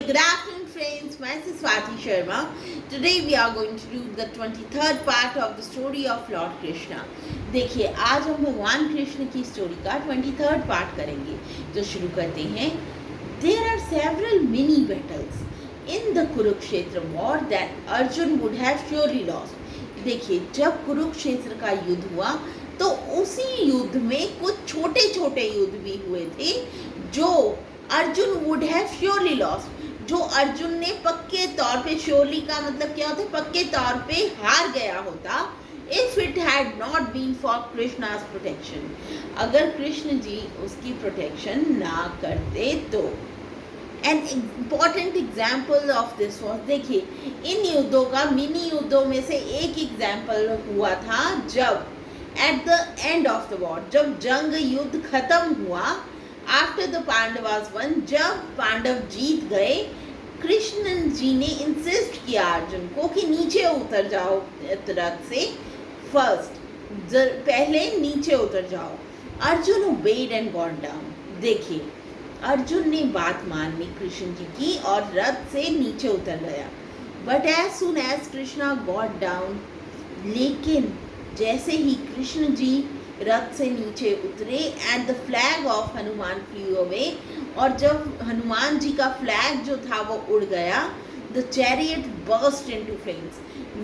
Good afternoon, friends. Myself Swati Sharma. Today we are going to do the 23rd part of the story of Lord Krishna. देखिए आज हम भगवान कृष्ण की story का 23rd part करेंगे. तो शुरू करते हैं. There are several mini battles in the Kurukshetra war that Arjun would have surely lost. देखिए जब कुरुक्षेत्र का युद्ध हुआ तो उसी युद्ध में कुछ छोटे छोटे युद्ध भी हुए थे जो Arjun would have surely lost, जो अर्जुन ने पक्के तौर पे, श्योरली का मतलब क्या होता है, पक्के तौर पे हार गया होता, if it had not been for Krishna's protection, अगर कृष्ण जी उसकी प्रोटेक्शन ना करते तो. An important example of this was, देखिए इन युद्धों का, मिनी युद्धों में से एक एग्जाम्पल हुआ था जब at the end of the war, जब जंग युद्ध खत्म हुआ, आफ्टर द पांडवास वन, जब पांडव जीत गए, कृष्ण जी ने इंसिस्ट किया अर्जुन को कि नीचे उतर जाओ रथ से, फर्स्ट पहले नीचे उतर जाओ. Arjun obeyed and got down. देखिए अर्जुन ने बात मानी कृष्ण जी की और रथ से नीचे उतर गया. But as soon as Krishna got down, लेकिन जैसे ही कृष्ण जी रथ से नीचे उतरे, and the flag of Hanuman flew away, और जब हनुमान जी का फ्लैग जो था वो उड़ गया, the chariot burst into flames,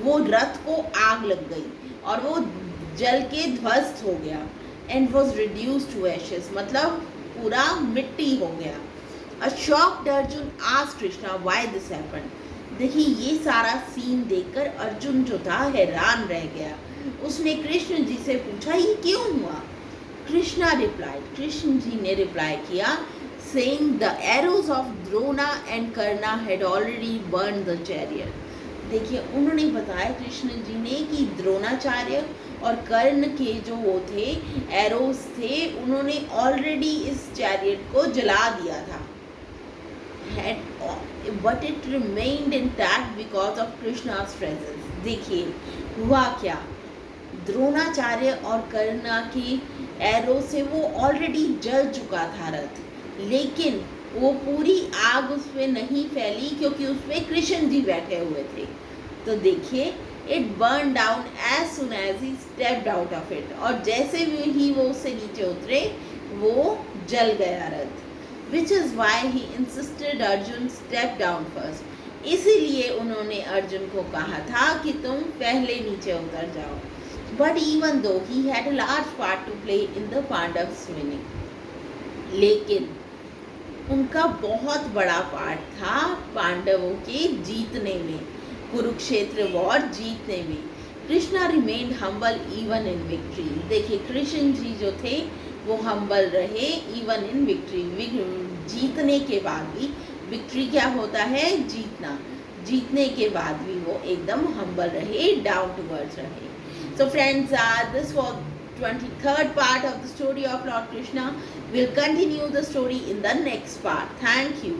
वो रथ को आग लग गई और वो जल के ध्वस्त हो गया, and was reduced to ashes, मतलब पूरा मिट्टी हो गया. A shocked Arjun asked Krishna why this happened. देखिए ये सारा सीन देखकर अर्जुन जो था हैरान रह गया. उसने कृष्ण जी से पूछा ये क्यों हुआ. कृष्णा रिप्लाइड, कृष्ण जी ने रिप्लाई किया, saying the arrows of Drona and Karna had already burn the chariot. देखिए उन्होंने बताया कृष्ण जी ने कि द्रोणाचार्य और कर्ण के जो वो थे एरोज थे, उन्होंने ऑलरेडी इस चैरियट को जला दिया था. But it remained intact because of Krishna's presence. देखिए हुआ क्या, द्रोणाचार्य और कर्ण की एरो से वो ऑलरेडी जल चुका था रथ, लेकिन वो पूरी आग उस पर नहीं फैली क्योंकि उसमें कृष्ण जी बैठे हुए थे. तो देखिए it burn down as soon as he stepped out of it, और जैसे ही वो उससे नीचे उतरे वो जल गया रथ. Which is why he insisted Arjun step down first. इसीलिए उन्होंने अर्जुन को कहा था कि तुम पहले नीचे उतर जाओ. But even though he had a large part to play in the Pandavs winning, लेकिन उनका बहुत बड़ा पार्ट था पांडवों के जीतने में, कुरुक्षेत्र वॉर जीतने में. Krishna remained humble even in victory. देखिए कृष्ण जी जो थे वो हम्बल रहे इवन इन विक्ट्री, जीतने के बाद भी. विक्ट्री क्या होता है, जीतना, जीतने के बाद भी वो एकदम हम्बल रहे, डाउन टू अर्थ रहे. So friends, this was 23rd part of the story of Lord Krishna. We'll continue the story in the next part. Thank you.